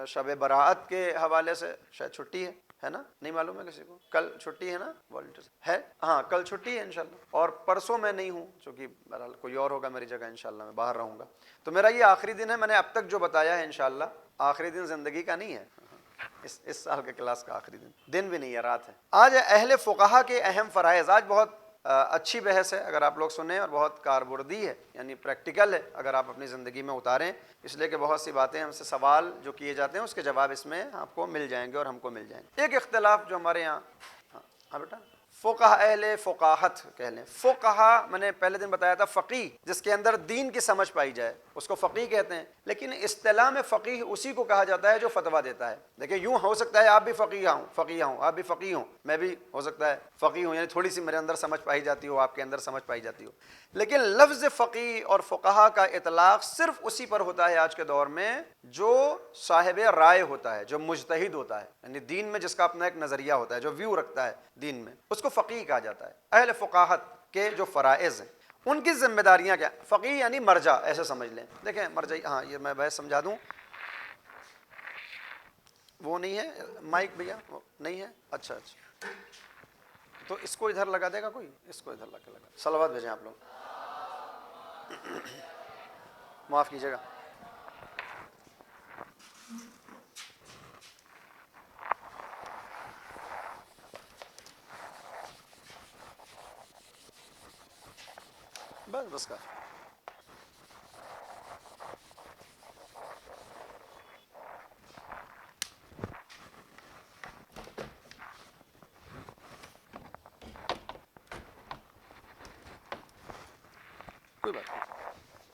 شب براءت کے حوالے سے شاید چھٹی ہے نا؟ نہیں معلوم ہے کسی کو؟ کل چھٹی ہے نا؟ والنٹیئرز ہے؟ ہاں کل چھٹی ہے انشاءاللہ. اور پرسوں میں نہیں ہوں، چونکہ بہرحال کوئی اور ہوگا میری جگہ، انشاءاللہ میں باہر رہوں گا. تو میرا یہ آخری دن ہے. میں نے اب تک جو بتایا ہے انشاءاللہ آخری دن زندگی کا نہیں ہے، اس سال کے کلاس کا آخری دن بھی نہیں ہے، رات ہے. آج اہل فقہا کے اہم فرائض. آج بہت اچھی بحث ہے اگر آپ لوگ سنیں، اور بہت کاربردی ہے، یعنی پریکٹیکل ہے اگر آپ اپنی زندگی میں اتاریں. اس لیے کہ بہت سی باتیں ہم سے سوال جو کیے جاتے ہیں اس کے جواب اس میں آپ کو مل جائیں گے اور ہم کو مل جائیں گے. ایک اختلاف جو ہمارے یہاں، ہاں بیٹا، فقہ اہل فقاہت کہہ لیں. فقہا میں نے پہلے دن بتایا تھا فقیہ، جس کے اندر دین کی سمجھ پائی جائے اس کو فقیہ کہتے ہیں. لیکن اصطلاح میں فقیہ اسی کو کہا جاتا ہے جو فتویٰ دیتا ہے. دیکھیں یوں ہو سکتا ہے آپ بھی فقیہ ہوں، آپ بھی فقیہ ہوں، میں بھی ہو سکتا ہے فقیہ ہوں، یعنی تھوڑی سی میرے اندر سمجھ پائی جاتی ہو، آپ کے اندر سمجھ پائی جاتی ہو. لیکن لفظ فقیہ اور فقہا کا اطلاق صرف اسی پر ہوتا ہے آج کے دور میں جو صاحب رائے ہوتا ہے، جو مجتہد ہوتا ہے، یعنی دین میں جس کا اپنا ایک نظریہ ہوتا ہے، جو ویو رکھتا ہے دین میں، اس کو فقیہ کہا جاتا ہے. اہل فقاہت کے جو فرائض ہیں ان کی ذمہ داریاں کیا؟ فقیہ یعنی مرجع، ایسے سمجھ لیں. دیکھیں مرجع، ہاں یہ میں بحث سمجھا دوں. وہ نہیں ہے مائک بھیا؟ نہیں ہے؟ اچھا اچھا، تو اس کو ادھر لگا دے گا کوئی؟ اس کو ادھر لگا. صلوات بھیجیں آپ لوگ. معاف کیجیے گا. بس کا کوئی بات نہیں.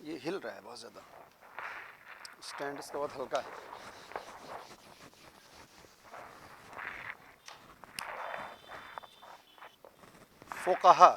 یہ ہل رہا ہے بہت زیادہ، اسٹینڈ اس کا بہت ہلکا ہے. فقہا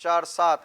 4, 7,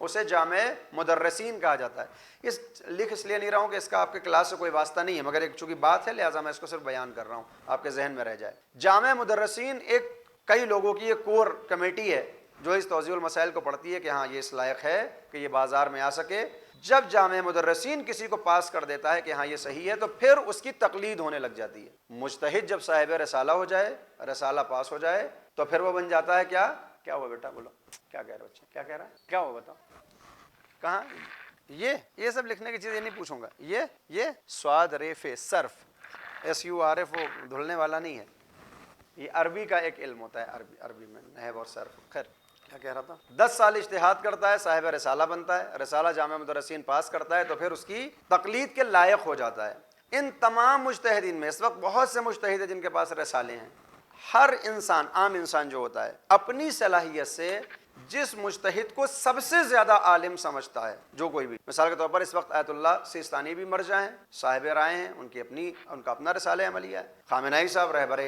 اسے جامع مدرسین کہا جاتا ہے۔ لکھ اس لیے نہیں رہا ہوں کہ اس کا آپ کے کلاس سے کوئی واسطہ نہیں ہے، مگر ایک چونکہ بات ہے لہٰذا میں اس کو صرف بیان کر رہا ہوں، آپ کے ذہن میں رہ جائے۔ جامع مدرسین ایک کئی لوگوں کی ایک کور کمیٹی ہے جو اس توضیح المسائل کو پڑھتی ہے کہ ہاں یہ اس لائق ہے کہ یہ بازار میں آ سکے۔ جب جامع مدرسین کسی کو پاس کر دیتا ہے کہ ہاں یہ صحیح ہے تو پھر اس کی تقلید ہونے لگ جاتی ہے۔ مجتہد جب صاحب رسالہ ہو جائے، رسالہ پاس ہو جائے، تو پھر وہ بن جاتا ہے کیا ہوا بیٹا؟ بولو کیا کہہ رہے ہو؟ بچہ کیا کہہ رہا ہے؟ کیا ہوا بتاؤ؟ کہاں یہ سب لکھنے کی چیزیں نہیں پوچھوں گا۔ یہ سواد ریف صرف SURF وہ دھلنے والا نہیں ہے، یہ عربی کا ایک علم ہوتا ہے، عربی میں نحو اور صرف۔ خیر کیا کہہ رہا تھا؟ 10 سال اجتہاد کرتا ہے، صاحب رسالہ بنتا ہے، رسالہ جامع مدرسین پاس کرتا ہے تو پھر اس کی تقلید کے لائق ہو جاتا ہے۔ ان تمام مجتہدین میں اس وقت بہت سے مجتہد ہیں جن کے پاس رسالے ہیں۔ ہر انسان، عام انسان جو ہوتا ہے، اپنی صلاحیت سے جس مجتہد کو سب سے زیادہ عالم سمجھتا ہے، جو کوئی بھی، مثال کے طور پر اس وقت آیت اللہ سیستانی بھی مرجع ہیں، صاحب رائے ہیں، ان کا اپنا رسالہ عملیہ ہے۔ خامنہئی صاحب رہبر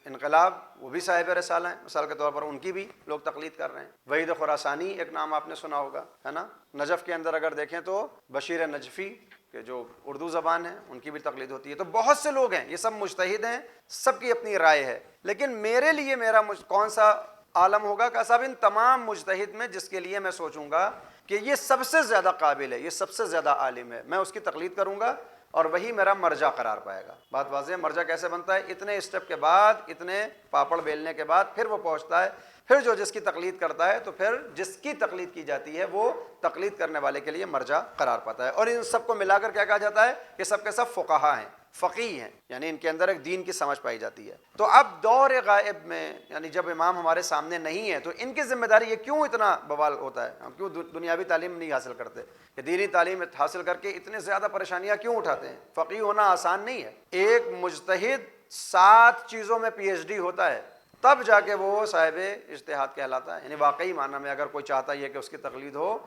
انقلاب، وہ بھی صاحب رسالہ ہیں، مثال کے طور پر ان کی بھی لوگ تقلید کر رہے ہیں۔ وحید خراسانی ایک نام آپ نے سنا ہوگا، ہے نا؟ نجف کے اندر اگر دیکھیں تو بشیر نجفی کہ جو اردو زبان ہے ان کی بھی تقلید ہوتی ہے۔ تو بہت سے لوگ ہیں، یہ سب مجتہد ہیں، سب کی اپنی رائے ہے، لیکن میرے لیے میرا کون سا عالم ہوگا کہ صاحب ان تمام مجتہد میں جس کے لیے میں سوچوں گا کہ یہ سب سے زیادہ قابل ہے، یہ سب سے زیادہ عالم ہے، میں اس کی تقلید کروں گا اور وہی میرا مرجع قرار پائے گا۔ بات واضح ہے؟ مرجع کیسے بنتا ہے؟ اتنے اسٹیپ کے بعد، اتنے پاپڑ بیلنے کے بعد پھر وہ پہنچتا ہے، پھر جو جس کی تقلید کرتا ہے تو پھر جس کی تقلید کی جاتی ہے وہ تقلید کرنے والے کے لیے مرجع قرار پاتا ہے۔ اور ان سب کو ملا کر کیا کہا جاتا ہے کہ سب کے سب فقہا ہیں، فقیہ ہیں، یعنی ان کے اندر ایک دین کی سمجھ پائی جاتی ہے۔ تو اب دور غائب میں، یعنی جب امام ہمارے سامنے نہیں ہے تو ان کی ذمہ داری، یہ کیوں اتنا بوال ہوتا ہے؟ ہم کیوں دنیاوی تعلیم نہیں حاصل کرتے؟ کہ دینی تعلیم حاصل کر کے اتنے زیادہ پریشانیاں کیوں اٹھاتے ہیں؟ فقیہ ہونا آسان نہیں ہے۔ ایک مجتہد 7 چیزوں میں PhD ہوتا ہے، تب جا کے وہ صاحب اجتہاد کہلاتا ہے۔ یعنی واقعی معنی میں اگر کوئی چاہتا ہے کہ اس کی تقلید ہو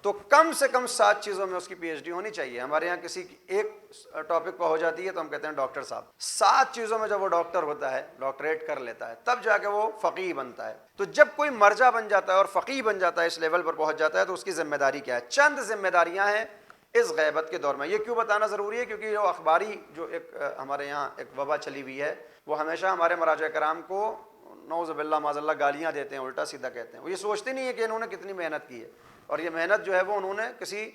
تو کم سے کم 7 چیزوں میں اس کی PhD ہونی چاہیے۔ ہمارے یہاں کسی ایک ٹاپک پہ ہو جاتی ہے تو ہم کہتے ہیں ڈاکٹر صاحب۔ 7 چیزوں میں جب وہ ڈاکٹر ہوتا ہے، ڈاکٹریٹ کر لیتا ہے، تب جا کے وہ فقیہ بنتا ہے۔ تو جب کوئی مرجع بن جاتا ہے اور فقیہ بن جاتا ہے، اس لیول پر پہنچ جاتا ہے، تو اس کی ذمہ داری کیا ہے؟ چند ذمہ داریاں ہیں اس غیبت کے دور میں۔ یہ کیوں بتانا ضروری ہے؟ کیونکہ جو اخباری جو ایک ہمارے یہاں ایک وبا چلی ہوئی ہے، وہ ہمیشہ ہمارے مراجع کرام کو نعوذ باللہ معاذ اللہ گالیاں دیتے ہیں، الٹا سیدھا کہتے ہیں۔ وہ یہ سوچتے نہیں ہے کہ انہوں نے کتنی محنت کی ہے، اور یہ محنت جو ہے وہ انہوں نے کسی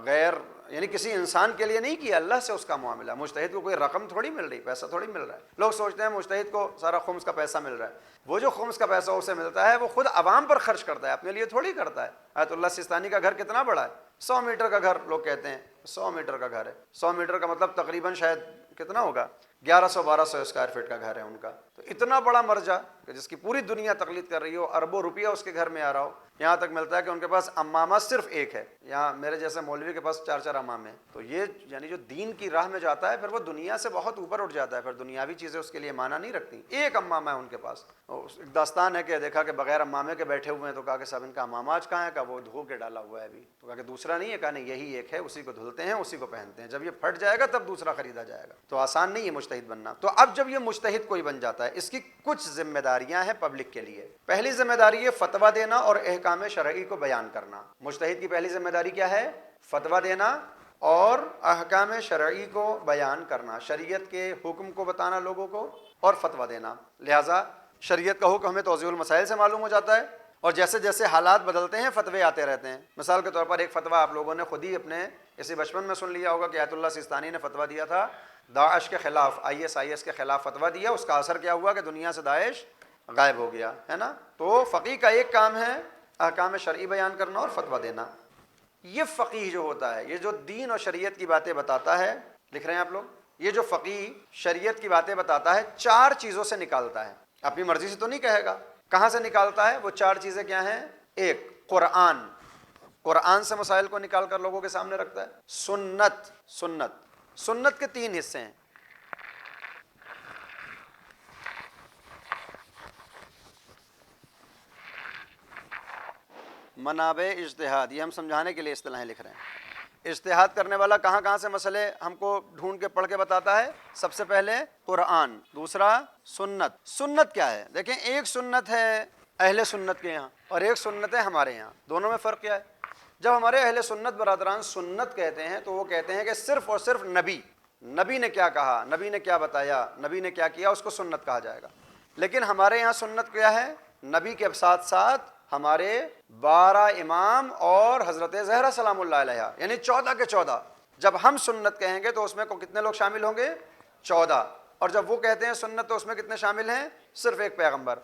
غیر، یعنی کسی انسان کے لیے نہیں کیا، اللہ سے اس کا معاملہ۔ مجتہد کو کوئی رقم تھوڑی مل رہی، پیسہ تھوڑی مل رہا ہے۔ لوگ سوچتے ہیں مجتہد کو سارا خمس کا پیسہ مل رہا ہے۔ وہ جو خمس کا پیسہ اسے ملتا ہے وہ خود عوام پر خرچ کرتا ہے، اپنے لیے تھوڑی کرتا ہے۔ آیت اللہ سیستانی کا گھر کتنا بڑا ہے؟ 100 میٹر کا گھر لوگ کہتے ہیں، 100 میٹر کا گھر ہے۔ 100 میٹر کا مطلب تقریباً شاید کتنا ہوگا؟ 1100-1200 اسکوائر فٹ کا گھر ہے ان کا۔ تو اتنا بڑا مرجع کہ جس کی پوری دنیا تقلید کر رہی ہو، اربوں روپیہ اس کے گھر میں آ رہا ہو، یہاں تک ملتا ہے کہ ان کے پاس عمامہ صرف ایک ہے۔ یہاں میرے جیسے مولوی کے پاس 4 عمامے ہیں۔ تو یہ یعنی جو دین کی راہ میں جاتا ہے پھر وہ دنیا سے بہت اوپر اٹھ جاتا ہے، پھر دنیاوی چیزیں اس کے لیے معنی نہیں رکھتی۔ ایک عمامہ ہے ان کے پاس۔ ایک داستان ہے کہ دیکھا کہ بغیر عمامے کے بیٹھے ہوئے ہیں، تو کہا کہ صاحب ان کا عمامہ آج کہاں ہے؟ کہا وہ دھو کے ڈالا ہوا ہے ابھی۔ تو کہا کہ دوسرا نہیں ہے؟ کہا نہیں، یہی ایک ہے، اسی کو دھلتے ہیں، اسی کو پہنتے ہیں، جب یہ پھٹ جائے گا تب دوسرا خریدا جائے گا۔ تو آسان نہیں ہے مجتہد بننا۔ تو اب جب یہ مجتہد کوئی بن جاتا ہے، اس کی کچھ ذمہ داریاں ہیں پبلک کے لیے۔ پہلی ذمہ داری ہے فتویٰ دینا اور احکام شرعی کو بیان کرنا۔ مجتہد کی پہلی ذمہ داری کیا ہے؟ فتویٰ دینا اور احکام شرعی کو بیان کرنا، شریعت کے حکم کو بتانا لوگوں کو اور فتویٰ دینا۔ لہٰذا شریعت کا حکم ہمیں توضیح المسائل سے معلوم ہو جاتا ہے، اور جیسے جیسے حالات بدلتے ہیں فتوے آتے رہتے ہیں۔ مثال کے طور پر ایک فتویٰ آپ لوگوں نے خود ہی اپنے اسی بچپن میں سن لیا ہوگا کہ آیت اللہ سیستانی نے فتویٰ دیا تھا داعش کے خلاف، IS کے خلاف فتویٰ دیا۔ اس کا اثر کیا ہوا کہ دنیا سے داعش غائب ہو گیا، ہے نا؟ تو فقیہ کا ایک کام ہے احکام شرعی بیان کرنا اور فتویٰ دینا۔ یہ فقیہ جو ہوتا ہے، یہ جو دین اور شریعت کی باتیں بتاتا ہے، لکھ رہے ہیں آپ لوگ، یہ جو فقیہ شریعت کی باتیں بتاتا ہے 4 چیزوں سے نکالتا ہے۔ اپنی مرضی سے تو نہیں کہے گا، کہاں سے نکالتا ہے؟ وہ 4 چیزیں کیا ہیں؟ ایک، قرآن سے مسائل کو نکال کر لوگوں کے سامنے رکھتا ہے۔ سنت کے 3 حصے ہیں۔ منابع اجتہاد، یہ ہم سمجھانے کے لیے اصطلاحیں لکھ رہے ہیں۔ اجتہاد کرنے والا کہاں کہاں سے مسئلے ہم کو ڈھونڈ کے پڑھ کے بتاتا ہے؟ سب سے پہلے قرآن، دوسرا سنت۔ سنت کیا ہے؟ دیکھیں، ایک سنت ہے اہل سنت کے یہاں اور ایک سنت ہے ہمارے یہاں، دونوں میں فرق کیا ہے؟ جب ہمارے اہل سنت برادران سنت کہتے ہیں تو وہ کہتے ہیں کہ صرف اور صرف نبی نے کیا کہا، نبی نے کیا بتایا، نبی نے کیا کیا، اس کو سنت کہا جائے گا۔ لیکن ہمارے یہاں سنت کیا ہے؟ نبی کے ساتھ ساتھ ہمارے 12 امام اور حضرت زہرا سلام اللہ علیہ، یعنی 14 کے 14۔ جب ہم سنت کہیں گے تو اس میں کتنے لوگ شامل ہوں گے؟ 14۔ اور جب وہ کہتے ہیں سنت تو اس میں کتنے شامل ہیں؟ صرف ایک پیغمبر۔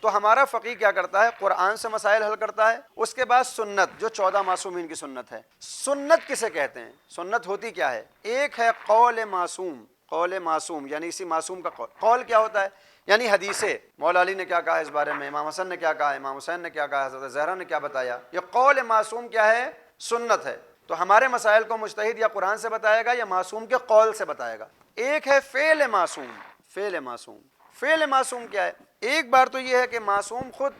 تو ہمارا فقیہ کیا کرتا ہے؟ قرآن سے مسائل حل کرتا ہے، اس کے بعد سنت جو 14 معصومین کی سنت ہے۔ سنت کسے کہتے ہیں؟ سنت ہوتی کیا ہے؟ ایک ہے قول معصوم، قول معصوم یعنی اسی معصوم کا قول۔ قول کیا ہوتا ہے؟ یعنی حدیثیں، مولا علی نے کیا کہا اس بارے میں، امام حسن نے کیا کہا، امام حسین نے کیا کہا، حضرت زہرا نے کیا بتایا، یہ قول معصوم کیا ہے؟ سنت ہے۔ تو ہمارے مسائل کو مجتہد یا قرآن سے بتائے گا یا معصوم کے قول سے بتائے گا۔ ایک ہے فعل معصوم، فعل معصوم۔ فعل معصوم کیا ہے؟ ایک بار تو یہ ہے کہ معصوم خود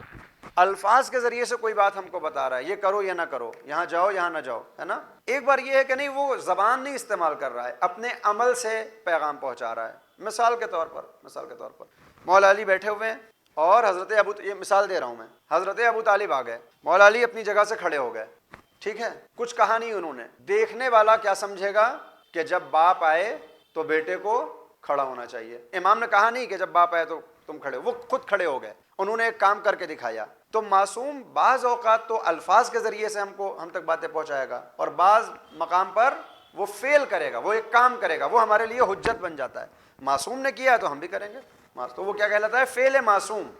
الفاظ کے ذریعے سے کوئی بات ہم کو بتا رہا ہے، یہ کرو یا نہ کرو، یہاں جاؤ یہاں نہ جاؤ، ہے نا۔ ایک بار یہ ہے کہ نہیں، وہ زبان نہیں استعمال کر رہا ہے، اپنے عمل سے پیغام پہنچا رہا ہے۔ مثال کے طور پر مولا علی بیٹھے ہوئے ہیں اور حضرت یہ مثال دے رہا ہوں میں، حضرت ابو طالب آ گئے، مولا علی اپنی جگہ سے کھڑے ہو گئے، ٹھیک ہے، کچھ کہا نہیں انہوں نے۔ دیکھنے والا کیا سمجھے گا کہ جب باپ آئے تو بیٹے کو کھڑا ہونا چاہیے۔ امام نے کہا نہیں کہ جب باپ آئے تو تم کھڑے ہو، وہ خود کھڑے ہو گئے، انہوں نے ایک کام کر کے دکھایا۔ تو معصوم بعض اوقات تو الفاظ کے ذریعے سے ہم تک باتیں پہنچائے گا، اور بعض مقام پر وہ فعل کرے گا، وہ ایک کام کرے گا، وہ ہمارے لیے حجت بن جاتا ہے۔ معصوم نے کیا ہے تو ہم بھی کریں گے، تو وہ کیا کہلاتا ہے؟ فعل معصوم۔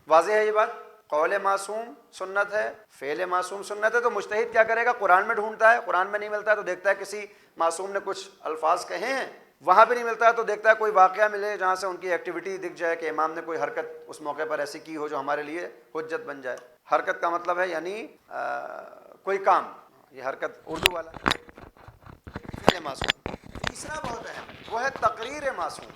واضح ہے یہ بات؟ قول معصوم سنت ہے، فعل معصوم سنت ہے۔ تو مجتہد کیا کرے گا؟ قرآن میں ڈھونڈتا ہے، قرآن میں نہیں ملتا ہے تو دیکھتا ہے کسی معصوم نے کچھ الفاظ کہے ہیں، وہاں پہ نہیں ملتا ہے تو دیکھتا ہے کوئی واقعہ ملے جہاں سے ان کی ایکٹیویٹی دکھ جائے کہ امام نے کوئی حرکت اس موقع پر ایسی کی ہو جو ہمارے لیے حجت بن جائے۔ حرکت کا مطلب ہے یعنی کوئی کام، یہ حرکت اردو والا فعل معصوم۔ تیسرا بہت اہم، وہ ہے تقریر معصوم۔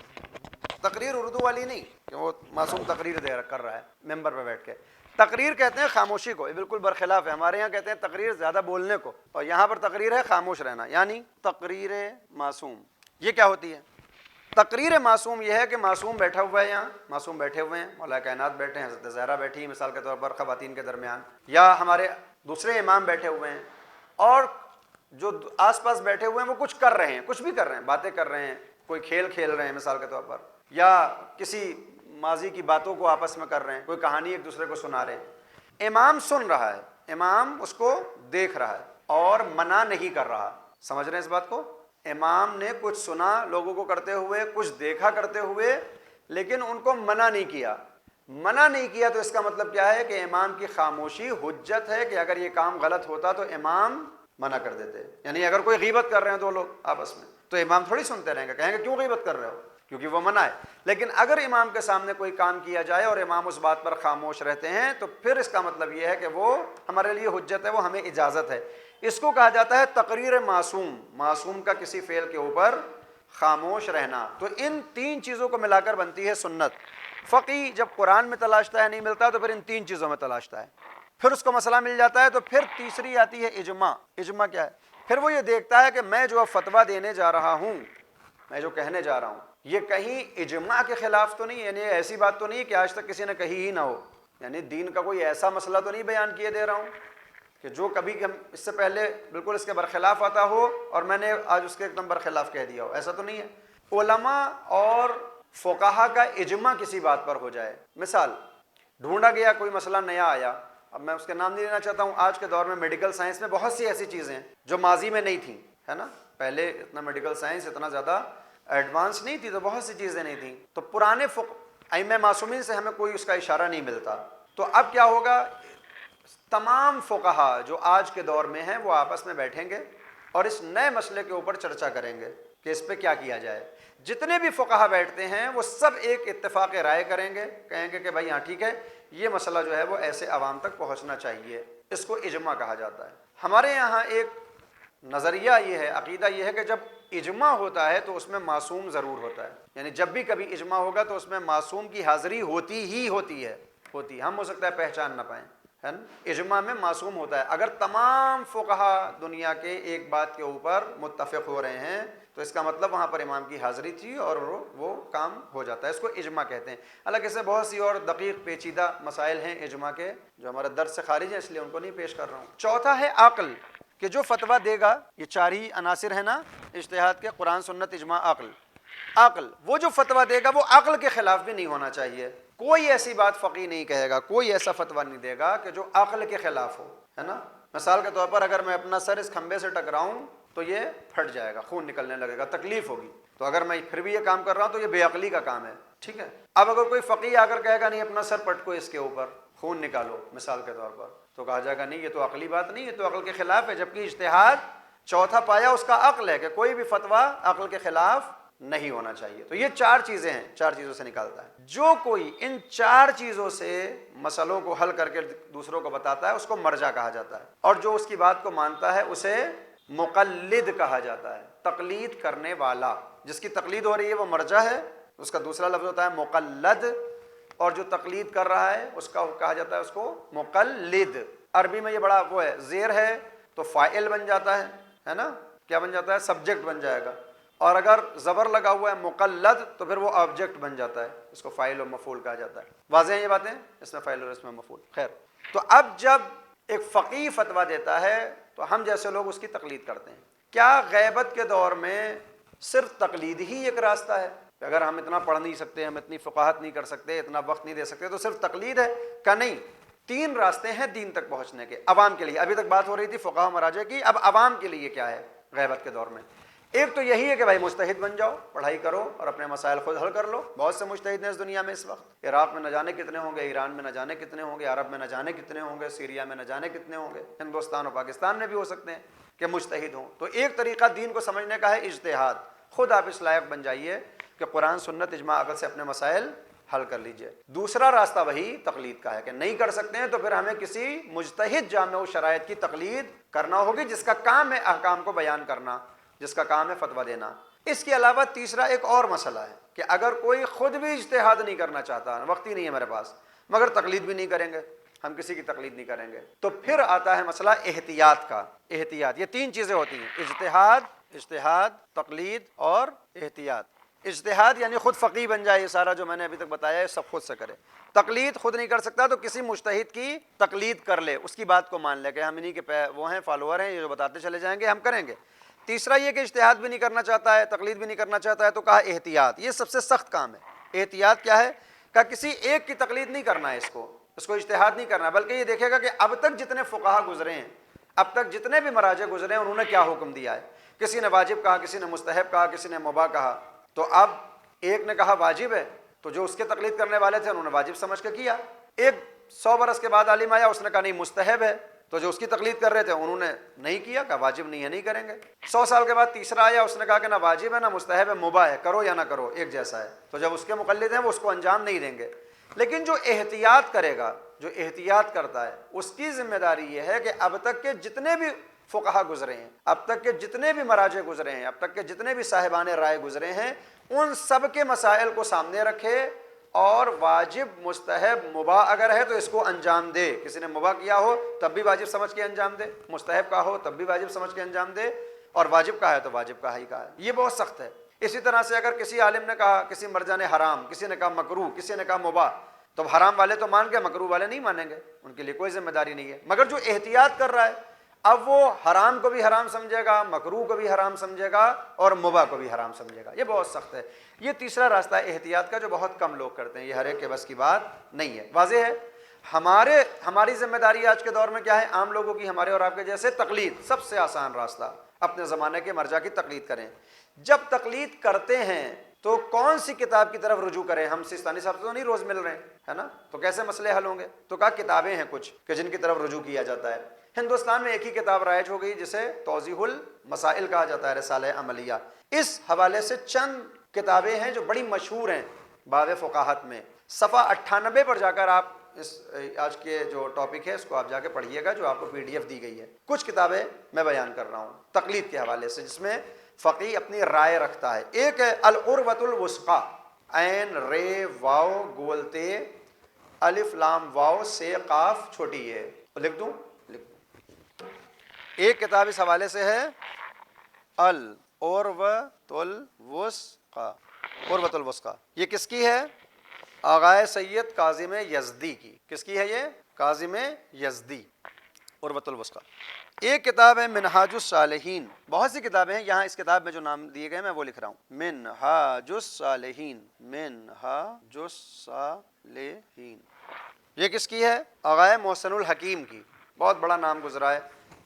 تقریر اردو والی نہیں کہ وہ معصوم تقریر کر رہا ہے ممبر پہ بیٹھ کے۔ تقریر کہتے ہیں خاموشی کو، یہ بالکل برخلاف ہے، ہمارے یہاں کہتے ہیں تقریر زیادہ بولنے کو، اور یہاں پر تقریر ہے خاموش رہنا، یعنی تقریر معصوم۔ یہ کیا ہوتی ہے؟ تقریر معصوم یہ ہے کہ معصوم بیٹھا ہوا ہے، یہاں معصوم بیٹھے ہوئے ہیں، مولا کائنات بیٹھے ہیں، حضرت زہرا بیٹھی ہیں مثال کے طور پر خواتین کے درمیان، یا ہمارے دوسرے امام بیٹھے ہوئے ہیں، اور جو آس پاس بیٹھے ہوئے ہیں وہ کچھ کر رہے ہیں، کچھ بھی کر رہے ہیں، باتیں کر رہے ہیں، کوئی کھیل کھیل رہے ہیں مثال کے طور پر، یا کسی ماضی کی باتوں کو آپس میں کر رہے ہیں، کوئی کہانی ایک دوسرے کو سنا رہے ہیں۔ امام سن رہا ہے، امام اس کو دیکھ رہا ہے اور منع نہیں کر رہا۔ سمجھ رہے ہیں اس بات کو؟ امام نے کچھ سنا لوگوں کو کرتے ہوئے، کچھ دیکھا کرتے ہوئے، لیکن ان کو منع نہیں کیا۔ منع نہیں کیا تو اس کا مطلب کیا ہے کہ امام کی خاموشی حجت ہے، کہ اگر یہ کام غلط ہوتا تو امام منع کر دیتے۔ یعنی اگر کوئی غیبت کر رہے ہیں دو لوگ آپس میں تو امام تھوڑی سنتے رہیں گے، کہیں گے کیوں غیبت کر رہے ہو، کیونکہ وہ منع ہے۔ لیکن اگر امام کے سامنے کوئی کام کیا جائے اور امام اس بات پر خاموش رہتے ہیں تو پھر اس کا مطلب یہ ہے کہ وہ ہمارے لیے حجت ہے، وہ ہمیں اجازت ہے۔ اس کو کہا جاتا ہے تقریر معصوم، معصوم کا کسی فعل کے اوپر خاموش رہنا۔ تو ان تین چیزوں کو ملا کر بنتی ہے سنت۔ فقی جب قرآن میں تلاشتا ہے نہیں ملتا تو پھر ان تین چیزوں میں تلاشتا ہے، پھر اس کو مسئلہ مل جاتا ہے تو پھر تیسری آتی ہے اجماع۔ اجماع کیا ہے؟ پھر وہ یہ دیکھتا ہے کہ میں جو فتویٰ دینے جا رہا ہوں، میں جو کہنے جا رہا ہوں، یہ کہیں اجماع کے خلاف تو نہیں، یعنی ایسی بات تو نہیں کہ آج تک کسی نے کہی ہی نہ ہو، یعنی دین کا کوئی ایسا مسئلہ تو نہیں بیان کیے دے رہا ہوں کہ جو کبھی اس سے پہلے بالکل اس کے برخلاف آتا ہو اور میں نے آج اس کے ایک دم برخلاف کہہ دیا ہو، ایسا تو نہیں ہے۔ علماء اور فقہا کا اجماع کسی بات پر ہو جائے، مثال ڈھونڈا گیا کوئی مسئلہ نیا آیا، اب میں اس کے نام نہیں لینا چاہتا ہوں، آج کے دور میں میڈیکل سائنس میں بہت سی ایسی چیزیں ہیں جو ماضی میں نہیں تھیں، ہے نا، پہلے اتنا میڈیکل سائنس اتنا زیادہ ایڈوانس نہیں تھی تو بہت سی چیزیں نہیں تھیں، تو پرانے ائمہ معصومین سے ہمیں کوئی اس کا اشارہ نہیں ملتا۔ تو اب کیا ہوگا؟ تمام فقہا جو آج کے دور میں ہیں وہ آپس میں بیٹھیں گے اور اس نئے مسئلے کے اوپر چرچا کریں گے کہ اس پہ کیا کیا جائے۔ جتنے بھی فقہا بیٹھتے ہیں وہ سب ایک اتفاق رائے کریں گے، کہیں گے کہ بھائی ہاں ٹھیک ہے، یہ مسئلہ جو ہے وہ ایسے عوام تک پہنچنا چاہیے، اس کو اجماع کہا جاتا ہے۔ ہمارے یہاں ایک نظریہ یہ ہے، عقیدہ یہ ہے کہ جب اجماع ہوتا ہے تو اس میں معصوم ضرور ہوتا ہے، یعنی جب بھی کبھی اجماع ہوگا تو اس میں معصوم کی حاضری ہوتی ہی ہوتی ہے، ہم ہو سکتا ہے پہچان نہ پائیں، ہے نا، اجماع میں معصوم ہوتا ہے۔ اگر تمام فقہا دنیا کے ایک بات کے اوپر متفق ہو رہے ہیں تو اس کا مطلب وہاں پر امام کی حاضری تھی اور وہ کام ہو جاتا ہے، اس کو اجماع کہتے ہیں۔ حالانکہ اس سے بہت سی اور دقیق پیچیدہ مسائل ہیں اجماع کے جو ہمارے درس سے خارج ہیں، اس لیے ان کو نہیں پیش کر رہا ہوں۔ چوتھا ہے عقل۔ کہ جو فتویٰ دے گا، یہ چار ہی عناصر ہیں نا اجتہاد کے، قرآن، سنت، اجماع، عقل۔ عقل، وہ جو فتویٰ دے گا وہ عقل کے خلاف بھی نہیں ہونا چاہیے۔ کوئی ایسی بات فقیہ نہیں کہے گا، کوئی ایسا فتویٰ نہیں دے گا کہ جو عقل کے خلاف ہو، ہے نا۔ مثال کے طور پر اگر میں اپنا سر اس کھمبے سے ٹکراؤں تو یہ پھٹ جائے گا، خون نکلنے لگے گا، تکلیف ہوگی، تو اگر میں پھر بھی یہ کام کر رہا ہوں تو یہ بے عقلی کا کام ہے، ٹھیک ہے۔ اب اگر کوئی فقیہ آ کر کہے گا نہیں اپنا سر پٹکو، اس کے اوپر خون نکالو، مثال کے طور پر، تو کہا جائے گا نہیں یہ تو عقلی بات نہیں، یہ تو عقل کے خلاف ہے، جبکہ اجتہاد چوتھا پایا اس کا عقل ہے کہ کوئی بھی فتویٰ عقل کے خلاف نہیں ہونا چاہیے۔ تو یہ چار چیزیں ہیں، چار چیزوں سے نکالتا ہے۔ جو کوئی ان چار چیزوں سے مسئلوں کو حل کر کے دوسروں کو بتاتا ہے اس کو مرجع کہا جاتا ہے، اور جو اس کی بات کو مانتا ہے اسے مقلد کہا جاتا ہے، تقلید کرنے والا۔ جس کی تقلید ہو رہی ہے وہ مرجع ہے، اس کا دوسرا لفظ ہوتا ہے مقلد، اور جو تقلید کر رہا ہے اس کا کہا جاتا ہے اس کو مقلد۔ عربی میں یہ بڑا وہ ہے، زیر ہے تو فاعل بن جاتا ہے نا، کیا بن جاتا ہے؟ سبجیکٹ بن جائے گا، اور اگر زبر لگا ہوا ہے مقلد تو پھر وہ آبجیکٹ بن جاتا ہے، اس کو فاعل و مفعول کہا جاتا ہے۔ واضح ہیں یہ باتیں؟ اس میں فاعل اور اس میں مفعول۔ خیر، تو اب جب ایک فقیہ فتویٰ دیتا ہے تو ہم جیسے لوگ اس کی تقلید کرتے ہیں۔ کیا غیبت کے دور میں صرف تقلید ہی ایک راستہ ہے؟ اگر ہم اتنا پڑھ نہیں سکتے، ہم اتنی فقاہت نہیں کر سکتے، اتنا وقت نہیں دے سکتے تو صرف تقلید ہے؟ کہ نہیں، تین راستے ہیں دین تک پہنچنے کے عوام کے لیے۔ ابھی تک بات ہو رہی تھی فقہاء و مراجع کی، اب عوام کے لیے کیا ہے غیبت کے دور میں؟ ایک تو یہی ہے کہ بھائی مجتہد بن جاؤ، پڑھائی کرو اور اپنے مسائل خود حل کر لو۔ بہت سے مجتہد ہیں اس دنیا میں اس وقت، عراق میں نہ جانے کتنے ہوں گے، ایران میں نہ جانے کتنے ہوں گے، عرب میں نہ جانے کتنے ہوں گے، سیریا میں نہ جانے کتنے ہوں گے، ہندوستان اور پاکستان میں بھی ہو سکتے ہیں کہ مجتہد ہوں۔ تو ایک طریقہ دین کو سمجھنے کا ہے اجتہاد، خود آپ اس لائق بن جائیے کہ قرآن، سنت، اجماع، عقل سے اپنے مسائل حل کر لیجئے۔ دوسرا راستہ وہی تقلید کا ہے کہ نہیں کر سکتے ہیں تو پھر ہمیں کسی مجتہد جامع شرائط کی تقلید کرنا ہوگی، جس کا کام ہے احکام کو بیان کرنا، جس کا کام ہے فتویٰ دینا۔ اس کے علاوہ تیسرا ایک اور مسئلہ ہے کہ اگر کوئی خود بھی اجتہاد نہیں کرنا چاہتا، وقت ہی نہیں ہے میرے پاس، مگر تقلید بھی نہیں کریں گے، ہم کسی کی تقلید نہیں کریں گے، تو پھر آتا ہے مسئلہ احتیاط کا۔ احتیاط، یہ تین چیزیں ہوتی ہیں، اجتہاد، تقلید اور احتیاط۔ اجتہاد یعنی خود فقیہ بن جائے، یہ سارا جو میں نے ابھی تک بتایا ہے سب خود سے کرے۔ تقلید خود نہیں کر سکتا تو کسی مجتہد کی تقلید کر لے، اس کی بات کو مان لے کہ ہم انہی کے وہ ہیں، فالوور ہیں، یہ جو بتاتے چلے جائیں گے ہم کریں گے۔ تیسرا یہ کہ اجتہاد بھی نہیں کرنا چاہتا ہے، تقلید بھی نہیں کرنا چاہتا ہے، تو کہا احتیاط، یہ سب سے سخت کام ہے۔ احتیاط کیا ہے؟ کہ کسی ایک کی تقلید نہیں کرنا ہے، اس کو اجتہاد نہیں کرنا ہے، بلکہ یہ دیکھے گا کہ اب تک جتنے فقہا گزرے ہیں، اب تک جتنے بھی مراجع گزرے ہیں، انہوں نے کیا حکم دیا ہے۔ کسی نے واجب کہا، کسی نے مستحب کہا، کسی نے مباح کہا، تو اب ایک نے کہا واجب ہے تو جو اس کے تقلید کرنے والے تھے انہوں نے واجب سمجھ کے کیا۔ ایک 100 برس کے بعد عالم آیا، اس نے کہا نہیں مستحب ہے، تو جو اس کی تقلید کر رہے تھے انہوں نے نہیں کیا، کہا واجب نہیں ہے، نہیں کریں گے۔ 100 سال کے بعد تیسرا آیا، اس نے کہا کہ نہ واجب ہے نہ مستحب ہے، مباح ہے، کرو یا نہ کرو ایک جیسا ہے، تو جب اس کے مقلد ہیں وہ اس کو انجام نہیں دیں گے۔ لیکن جو احتیاط کرے گا، جو احتیاط کرتا ہے، اس کی ذمہ داری یہ ہے کہ اب تک کے جتنے بھی فقہا گزرے ہیں، اب تک کے جتنے بھی مراجع گزرے ہیں، اب تک کے جتنے بھی صاحبان رائے گزرے ہیں، ان سب کے مسائل کو سامنے رکھے اور واجب، مستحب، مباح اگر ہے تو اس کو انجام دے۔ کسی نے مباح کیا ہو تب بھی واجب سمجھ کے انجام دے، مستحب کا ہو تب بھی واجب سمجھ کے انجام دے، اور واجب کا ہے تو واجب کا ہی کہا ہے۔ یہ بہت سخت ہے۔ اسی طرح سے اگر کسی عالم نے کہا، کسی مرجع نے حرام، کسی نے کہا مکروہ، کسی نے کہا مباح، تو حرام والے تو مان گئے، مکروہ والے نہیں مانیں گے، ان کے لیے کوئی ذمہ داری نہیں ہے۔ مگر جو احتیاط کر رہا ہے، اب وہ حرام کو بھی حرام سمجھے گا، مکروہ کو بھی حرام سمجھے گا، اور مباح کو بھی حرام سمجھے گا۔ یہ بہت سخت ہے۔ یہ تیسرا راستہ ہے احتیاط کا، جو بہت کم لوگ کرتے ہیں، یہ ہر ایک کے بس کی بات نہیں ہے۔ واضح ہے؟ ہماری ذمہ داری آج کے دور میں کیا ہے؟ عام لوگوں کی، ہمارے اور آپ کے جیسے، تقلید، سب سے آسان راستہ، اپنے زمانے کے مرجع کی تقلید کریں۔ جب تقلید کرتے ہیں تو کون سی کتاب کی طرف رجوع کریں؟ ہم سیستانی صاحب تو نہیں روز مل رہے ہیں، ہے نا، تو کیسے مسئلے حل ہوں گے؟ تو کہا کتابیں ہیں کچھ کہ جن کی طرف رجوع کیا جاتا ہے۔ ہندوستان میں ایک ہی کتاب رائج ہو گئی جسے توضیح المسائل کہا جاتا ہے، رسالہ عملیہ۔ اس حوالے سے چند کتابیں ہیں جو بڑی مشہور ہیں باب فقاہت میں۔ صفحہ 98 پر جا کر آپ اس آج کے جو ٹاپک ہے اس کو آپ جا کے پڑھیے گا، جو آپ کو PDF دی گئی ہے۔ کچھ کتابیں میں بیان کر رہا ہوں تقلید کے حوالے سے، جس میں فقیہ اپنی رائے رکھتا ہے۔ ایک ہے العروۃ الوثقی، عین رے واو گول تے الف لام واو سے قاف چھوٹی ہے، لکھ دوں؟ ایک کتاب اس حوالے سے ہے العروۃ الوثقی، عروۃ الوثقی۔ یہ کس کی ہے؟ آغائے سید کاظم یزدی کی۔ کس کی ہے یہ؟ کاظم یزدی، عروۃ الوثقی۔ ایک کتاب ہے منہاج الصالحین، بہت سی کتابیں ہیں، یہاں اس کتاب میں جو نام دیے گئے میں وہ لکھ رہا ہوں، منہاج الصالحین، منہاج الصالحین، یہ کس کی ہے؟ آغا محسن الحکیم کی، بہت بڑا نام گزرا ہے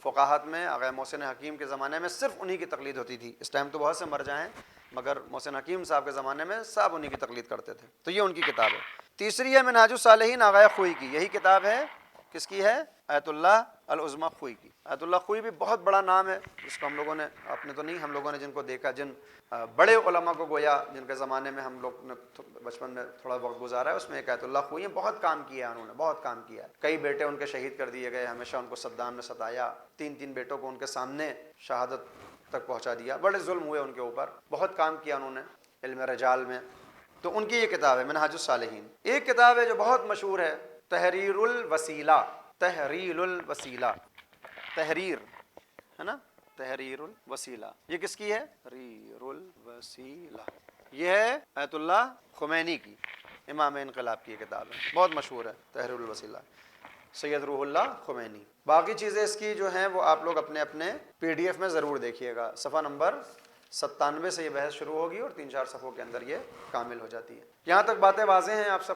فقاہت میں، آغا محسن حکیم کے زمانے میں صرف انہی کی تقلید ہوتی تھی، اس ٹائم تو بہت سے مر جائیں مگر محسن حکیم صاحب کے زمانے میں سب انہی کی تقلید کرتے تھے، تو یہ ان کی کتاب ہے۔ تیسری ہے منہاج الصالحین آغا خوئی کی، یہی کتاب ہے کس کی ہے؟ آیت اللہ العظمی خوئی کی۔ آیت اللہ خوئی بھی بہت بڑا نام ہے، جس کو ہم لوگوں نے، آپ نے تو نہیں، ہم لوگوں نے جن کو دیکھا، جن بڑے علماء کو گویا جن کے زمانے میں ہم لوگ نے بچپن میں تھوڑا وقت گزارا ہے، اس میں ایک آیت اللہ خوئی ہے، بہت کام کیا ہے انہوں نے، بہت کام کیا ہے، کئی بیٹے ان کے شہید کر دیے گئے، ہمیشہ ان کو صدام نے ستایا، تین بیٹوں کو ان کے سامنے شہادت تک پہنچا دیا، بڑے ظلم ہوئے ان کے اوپر، بہت کام کیا انہوں نے علم رجال میں، تو ان کی یہ کتاب ہے منہاج الصالحین۔ ایک کتاب ہے جو بہت مشہور ہے، تحریر الوسیلہ، تحریر الوسیلہ، تحریر ہے نا، تحریر الوسیلہ، یہ کس کی ہے؟ تحریر الوسیلہ، یہ ہے آیت اللہ خمینی کی، امام انقلاب کی یہ کتاب ہے، بہت مشہور ہے تحریر الوسیلہ، سید روح اللہ خمینی۔ باقی چیزیں اس کی جو ہیں وہ آپ لوگ اپنے اپنے PDF میں ضرور دیکھیے گا، صفحہ نمبر 97 سے یہ بحث شروع ہوگی اور 3-4 صفحوں کے اندر یہ کامل ہو جاتی ہے۔ یہاں تک باتیں واضح ہیں آپ سب